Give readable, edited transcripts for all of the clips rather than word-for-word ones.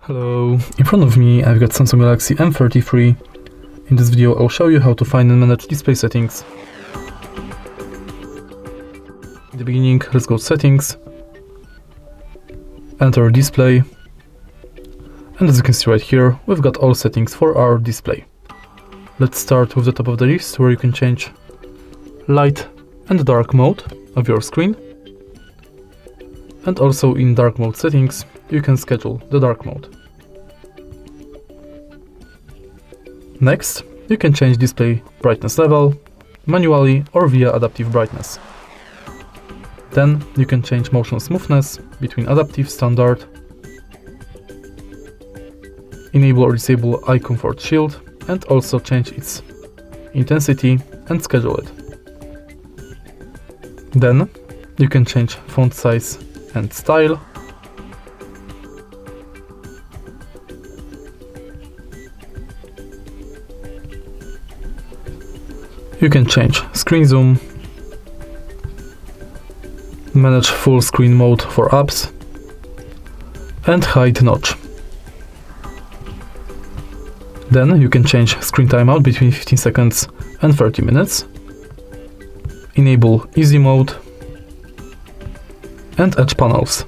Hello, in front of me I've got Samsung Galaxy M33. In this video I'll show you how to find and manage display settings. In the beginning, let's go to settings, enter display, and as you can see right here, we've got all settings for our display. Let's start with the top of the list, where you can change light and dark mode of your screen. And also in dark mode settings, you can schedule the dark mode. Next, you can change display brightness level, manually or via adaptive brightness. Then you can change motion smoothness between adaptive, standard, enable or disable eye comfort shield, and also change its intensity and schedule it. Then you can change font size and style. You can change screen zoom, manage full screen mode for apps, and hide notch. Then you can change screen timeout between 15 seconds and 30 minutes, enable easy mode, and edge panels.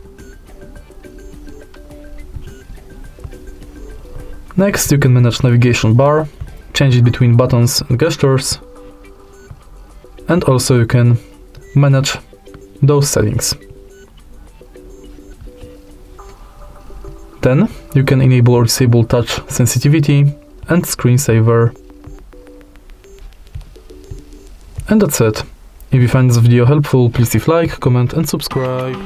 Next, you can manage navigation bar, change it between buttons and gestures, and also you can manage those settings. Then you can enable or disable touch sensitivity and screensaver. And that's it. If you find this video helpful, please leave like, comment and subscribe.